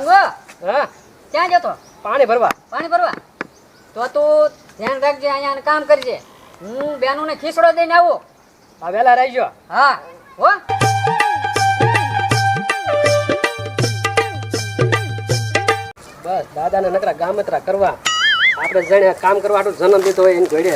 પતંગો હા ક્યાં જતો? પાણી ભરવા. પાણી ભરવા? તો તું ધ્યાન રાખજે, અહીંયા કામ કરજે. હું બેનોને ખીસડો દઈને આવું. આ વેલા રહેજો. હા હો. બસ દાદાને નકરા ગામતરા કરવા. આપણે જણે કામ કરવા હાટુ જન્મ દીધો હોય એની ઘોડે.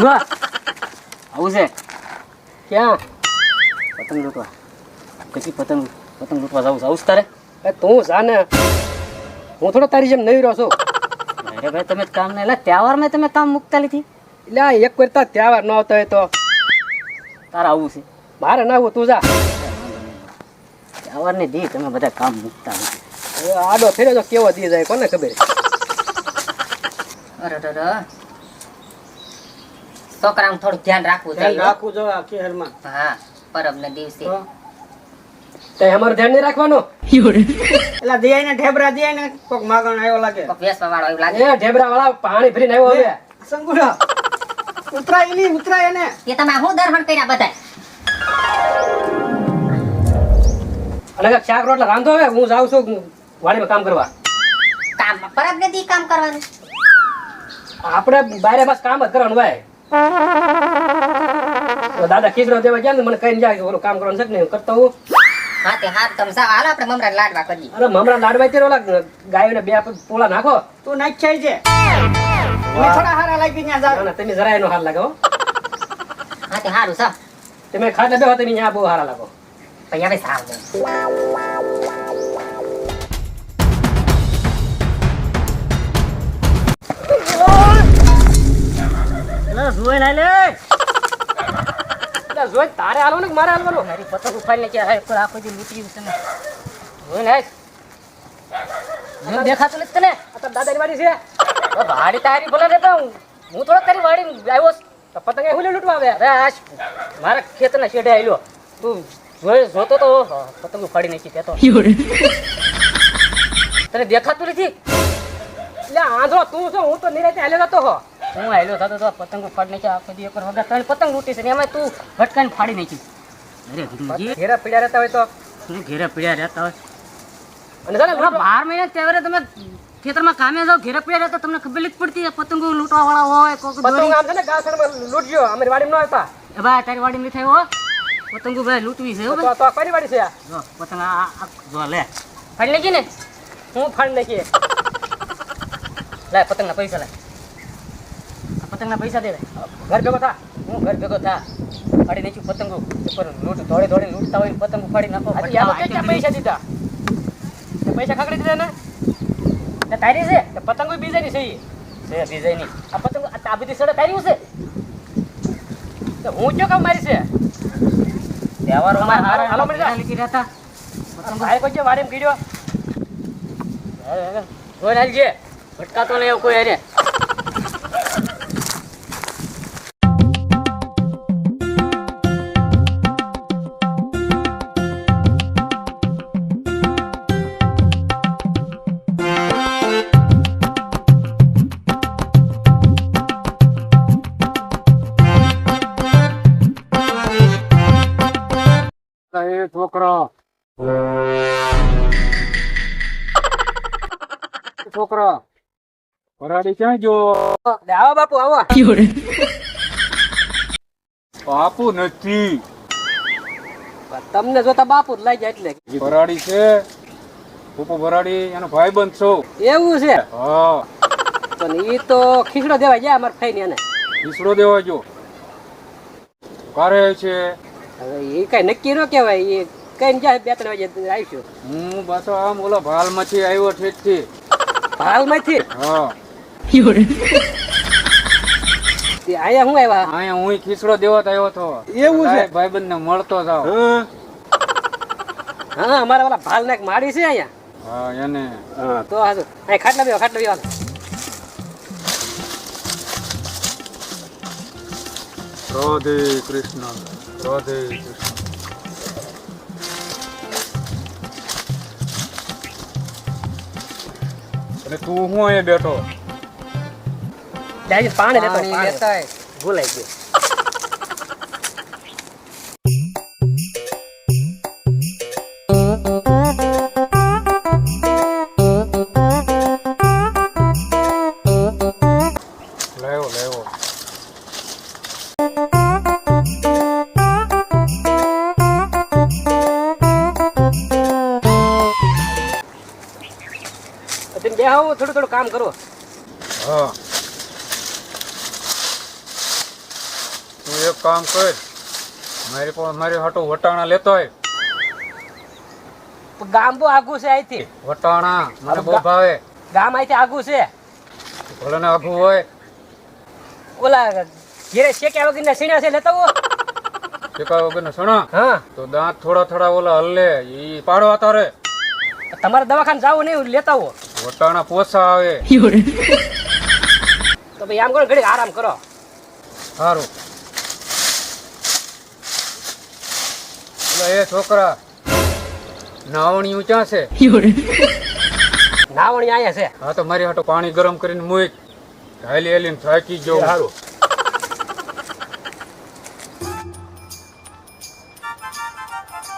વાહ આવું છે. ક્યાં? પતંગ લૂંટવા. કશી પતંગ લૂંટવા જાવું તારે? તું જાને, હું થોડો તારી જેમ નવી રહ્યો છું. અરે ભાઈ તમે કામ નહીં લે, તહેવારમાં તમે કામ મુકતા લીધી. એટલે આ એક કરતા તહેવાર ન આવતો હોય તો તારે આવું છે. મારે ના આવું, તું જા. તહેવારની દી તમે બધા કામ મુકતા નથી. હવે આડો ફેર્યો તો કેવો દી જાય કોને ખબર. અરે છોકરાનું થોડું ધ્યાન રાખવું જોઈએ. રાખવું જો આ કેહરમાં. હા પરબને દિવસે તે અમારું ધ્યાન નહીં રાખવાનું. એલા દિયાઈ ને ઢેબરા દિયાઈ ને કોક માગણ આવ્યો લાગે. કોક વેસવા વાળો એવું લાગે. એ ઢેબરા વાળા પાણી ભરીને આવ્યો હવે. સંગુડા ઉતરાય એને. એ તમે હું દરહણ કર્યા બધા. અને શાક રોટલા રાંધો હવે, હું જાઉં છું વાડીમાં કામ કરવા. કામ પરબને દી કામ કરવાનું. આપણે બારે બસ કામ જ કરવાનું ભાઈ. દાદા ખીચડો દેવા ગયા ને મને કઈ જાય ઓલું કામ કરવાનું છે ને કરતો હું. હા તે હાર તમે જાઓ, હાલો આપણે મમરા લાડવા કરીએ. અરે મમરા લાડવા તેરો ઓલા ગાયોને બે પોલા નાખો. તું નાખ્યા છે. મેં થોડા હારા લાગી ન્યા જાવ. ના તમે જરાય નો હાર લાગો. હા તે હારું સાવ. તમે ખાટલે બેહો તમે ત્યાં બહુ હારા લાગો. પછી હવે સાવ દે. જોઈ ના લે. એટલે જોઈ તારે હાલવાનું કે મારે હાલવાનું? મારી પતંગ ઉપાડીને કે હે આખો દી લૂંટી છે ને. જોઈ ને જેમ દેખાતું નથી તને. આ તો દાદાની વાડી છે. વાડી તારી ભલે રે પણ હું થોડો તારી વાડી આવ્યો છું. તો પતંગ એ હુલે લૂંટવા આવે. અરે આજ મારા ખેતરના શેઢે આવેલો. તું જોતો તો પતંગ ઉપાડી નાખી તે તો. તને દેખાતું નથી? એટલે આંધળો તું છો, હું તો નિરાતે હાલ્યો જતો હો. હું આવેલો થતો તો પતંગ ફાડી નાખ્યા આખો દી. એકવાર વગર ત્રણ પતંગ લૂંટી છે ને એમાં તું ભટકાઈને ફાડી નાખી. અરે ગુરુજી ઘેરા પીડ્યા રહેતા હોય તો તું ઘેરે પીડ્યા રહેતા હોય. અને છે ને હમણાં 12 મહિના તહેવારે તમે ખેતરમાં કામે જાઓ, ઘેરે પીડ્યા રહેતા તમને ખબર જ પડતી. પતંગો લૂંટવા વાળા હોય કોક પતંગ આમ છે ને ગાસરમાં લૂંટજો. અમારી વાડીમાં ન આવતા. એ ભાઈ તારી વાડી નથી આવ્યો. પતંગો ભાઈ લૂંટવી છે. તો કોની વાડી છે આ? જો પતંગ આ જો લે ફાડી નાખી ને. હું ફાડી નાખીએ. લાય પતંગના પૈસા લાય. પતંગના પૈસા દે. ઘર ભેગો થા. હું ઘર ભેગો થા. ફાડી નાખ્યું પતંગો. ઉપર લૂંટ દોડે લૂંટતા હોય પતંગો ફાડી નાખો. હજી આમાં કેટલા પૈસા દીધા? તે પૈસા ખકડી દીધા ને? તે તારી છે તે પતંગો બીજાની છે ઈ. છે બીજાની. આ પતંગ આ બધી સડે તારી છે. તો હું ક્યાં કામ મારી છે? તહેવારોમાં હાલો, હાલો, મળી જા. લીધી રહેતા. ભાઈ કોઈ છે વાડીમાં કીડ્યો? જોઈ નાખજે ભટકાતો નહીં એવું કોઈ અરે. છોકરો વરાડી ક્યાં ગયો? આવો બાપુ આવો. બાપુ નથી. તમને જોતા બાપુ જ લાગ્યા એટલે. વરાડી છે પપ્પુ વરાડી એનો ભાઈબંધ છો. એવું છે? હા પણ ઈ તો ખીચડો દેવા ગયા અમારે થઈને એને. ઈસડો દેવા જો કારે છે. હવે એ કઈ નક્કી ન કહેવાય. એ કઈ જાય 2-3 વાગે આવીશું. હું પાછો આમ ઓલા ભાલ માંથી આવ્યો ઠેક થી. હાલમાંથી? હા અહીંયા હું આવ્યા? અહીંયા હું ખીચડો દેવા આવ્યો હતો. એવું છે? ભાઈબંધ ને મળતો જાવ. હા અમારા ઓલા ભાલ નાક માડી છે અહીંયા. હા એને તો હાજુ અહીં ખાટલા બેહો. રાધે કૃષ્ણ રાધે કૃષ્ણ. એટલે તું હું અહીંયા બેઠો? પાણી લેતો. ભૂલાઈ ગયું. બે હું થોડું થોડું કામ કરું. હા તું એક કામ કર, મારી હાટો વટાણા લેતો હોય. ગામ બહુ આઘું છે અહીંથી. વટાણા મને બહુ ભાવે. ગામ અહીંથી આઘું છે. ભલે ને આઘું હોય. ઓલા ઘેરે શેક્યા વગરના સીણા છે લેતા હો. શેકા વગર સણા હા તો દાંત થોડા થોડા ઓલા હલ્લે ઈ પાડવા તારે. તમારે દવાખાને જાવું નહીં લેતા હો. વટાણા પોસા આવે. તો ભાઈ આમ કરો ઘડીક આરામ કરો. સારું. એ છોકરા નાવણિયું ક્યાં છે? નાવણી અહીંયા છે. હા તો મારી હાટો પાણી ગરમ કરીને મૂક. હાલી હાલીને થાકી ગયો. સારું.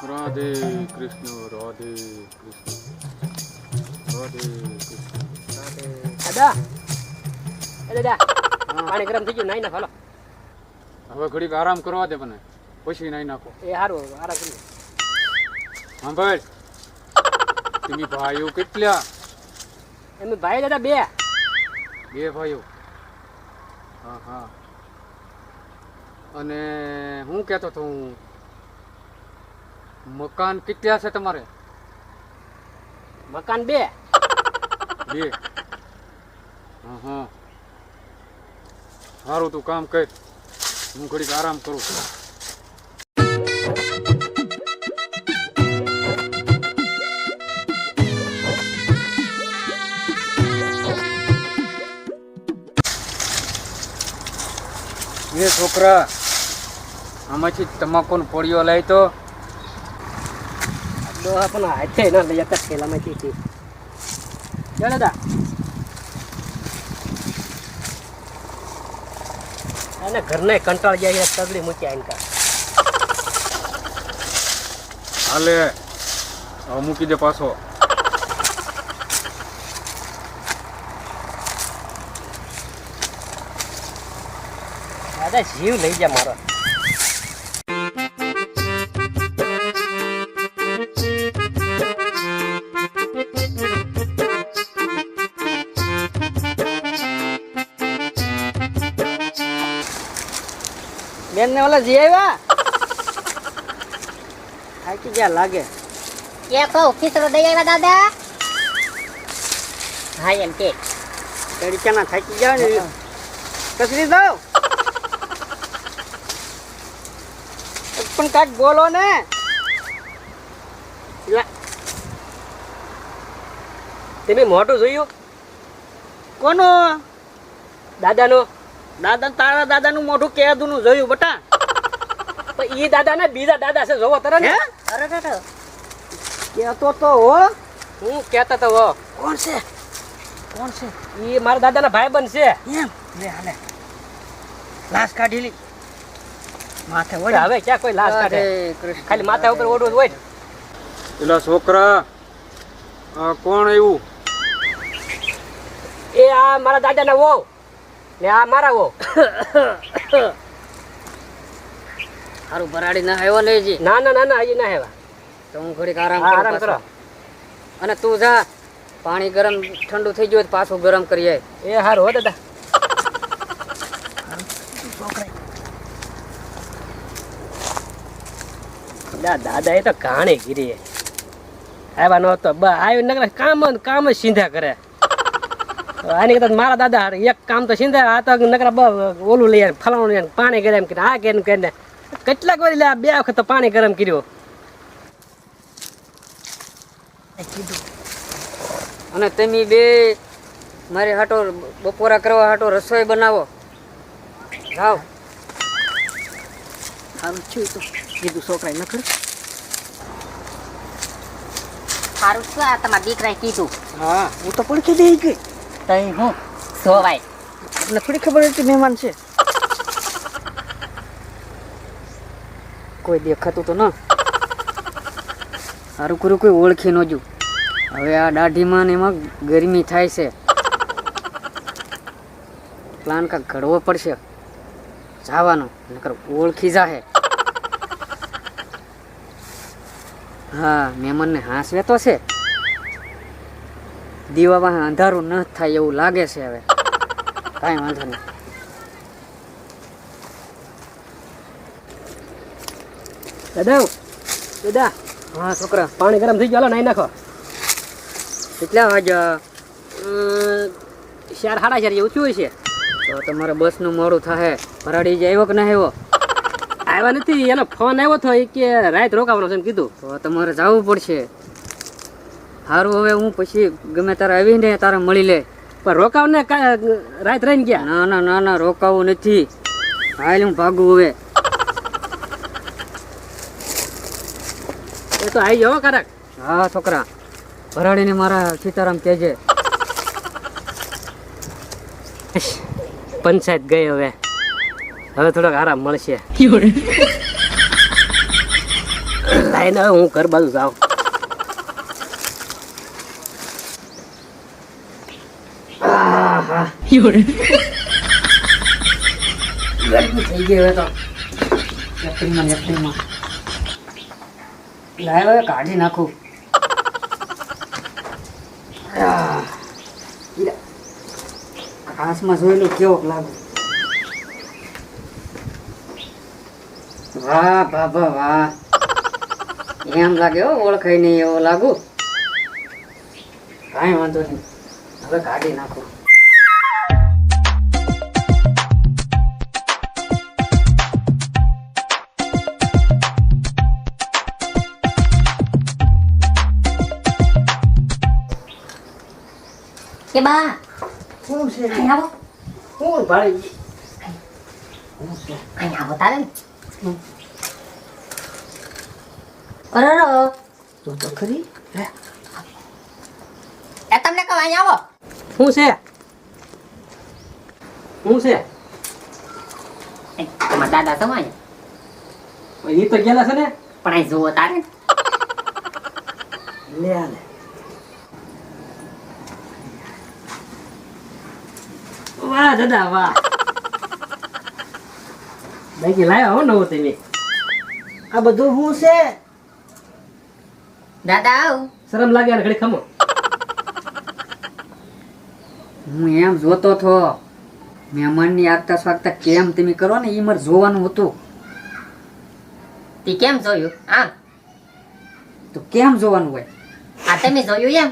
રાધે કૃષ્ણ રાધે કૃષ્ણ રાધે કૃષ્ણ. દાદા એ દાદા પાણી ગરમ થઈ ગયું નાઈ નાખો. હવે ઘડીક આરામ કરવા દે મને, પછી નાઈ નાખો. એ સારું આરામ કરી. હા ભાઈ તમે ભાઈઓ કેટલા? એમ ભાઈ દાદા બે. બે ભાઈઓ. હા હા. અને હું કહેતો તો હું, મકાન કેટલા છે તમારે? મકાન બે. બે. હા હા સારું તું કામ કર, હું ઘડીક આરામ કરું છું. એ છોકરા આમાંથી તમાકુનો પોળીઓ લાવી તો. ડોહા પણ હાથે ના લઈ જતા થેલામાંથી થી. ચાલ દાદા એને ઘરને કંટાળ જાય તગડી મૂક્યા એનકા. હાલે હવે મૂકી દે પાછો. દાદા જીવ લઈ જા મારો. બેન ને ઓલા જી આવ્યા થાકી ગયા લાગે. કે કહું ખીચડો દઈ આવ્યા દાદા? હા એમ કે તડક્યાના થાકી ગયા ને કસરી દો. પણ કાંઈક બોલો ને. તમે મોઢું જોયું? કોનું? દાદાનું. દાદા તારા દાદાનું મોઢું કેદુનું જોયું બટા? પણ ઈ દાદા ને બીજા દાદા છે જોવો તરત. અરે દાદા કેતો તો હો. હું કેતો તો હો. કોણ છે? કોણ છે? ઈ મારા દાદાના ભાઈબંધ છે. એમ લે હાલે લાશ કાઢી લી માથે ઓઢ. હવે ક્યાં કોઈ લાશ કાઢે? ખાલી માથા ઉપર ઓઢવું જ હોય. પેલા છોકરા આ કોણ આવ્યું? એ આ મારા દાદાના વહુ ને આ મારા વહુ. હારું ભરાડી ના આવ્યો ને જી? ના ના ના ના હજી ના હેવા. તો હું ઘડીક આરામ હા, કરું આરામ કરો. પાછો. અને તું જા પાણી ગરમ ઠંડુ થઈ ગયું હોય તો પાછું ગરમ કરી આય. એ હારું હો દાદા. દાદા એ તો ઘાણી ગીરી આવ્યા નહોતો આવ્યું નકર કામ જ સીધા કરે. આની કરતા મારા દાદા એક કામ તો સીધા આ તો નકરા ઓલું લઈ ફલાણું લઈ પાણી ગરમ કરીને આ કરીને કેટલાક વાર લે બે વખત તો પાણી ગરમ કર્યું. અને તમે બે મારી હાટો બપોરા કરવા હાટો રસોઈ બનાવો. જાઓ. સારું થયું તો કીધું છોકરાએ નખર. સારું શું આ તમારા દીકરાએ કીધું? હા હું તો પડખી દઈ ગઈ. તઈ હું સોવાય એટલે થોડી ખબર હતી મહેમાન છે. કોઈ દેખાતું તો ન. સારું કર્યું કોઈ ઓળખી ન જો. હવે આ દાઢીમાં ને એમાં ગરમી થાય છે. પ્લાન કાંક ઘડવો પડશે જવાનો, નકર ઓળખી જાહે. હા મહેમાનને હાંસવે તો છે. દીવામાં અંધારું ન થાય એવું લાગે છે હવે. કાંઈ વાંધો નહીં. દાદા હા છોકરા, પાણી ગરમ થઈ ગયું, હાલો નાઈ નાખો. કેટલા વાગ્યા? 4 સાડા 4 જેવું થયું છે. તો તમારે બસનું મોડું થાય. ભરાડી જ આવ્યો કે ના આવ્યો? આવ્યા નથી, એનો ફોન આવ્યો હતો એ કે રાત રોકાવાનો છે એમ કીધું. તો તમારે જવું પડશે. સારું, હવે હું પછી ગમે તારે આવીને તારે મળી લે. પણ રોકાવ ને રાત રહીને ગયા. ના ના ના ના, રોકાવું નથી. હાલ હું ભાગું હવે. એ તો આવી જાઓ કારક. હા છોકરા, ભરાડીને મારા સીતારામ કહેજે. પંચાયત ગઈ હવે થોડોક આરામ મળશે. લાઈને હવે હું ઘર બાજુ જાઉં. ગરમી થઈ ગઈ હવે તો. એપ્રિલમાં લાવ હવે કાઢી નાખું. ઘાસમાં જોયેલું કેવો લાગે. વાહ બાબા વાહ, એમ લાગે હો, ઓળખાય નહીં એવો લાગુ. કાંઈ વાંધો નહીં, હવે કાઢી નાખું. કે બા શું છે? અહીં આવો, હું ભાઈ અહીં આવો તારે ને. અરે તો ખરી. એ તમને કહું અહીં આવો. શું છે? તમારા દાદા સમાય એ તો ગયેલા છે ને. પણ અહીં જુઓ તારે. લે લે. વાહ દાદા વાહ. બાકી લાવ્યા હો નવો તમે. આ બધું શું છે? દાદા આવ. શરમ લાગે ને ઘડી ખમો. હું એમ જોતો હતો, મહેમાનની આગતા સ્વાગતા કેમ તમે કરો ને, એ મારે જોવાનું હતું. તે કેમ જોયું? આમ તો કેમ જોવાનું હોય? આ તમે જોયું એમ?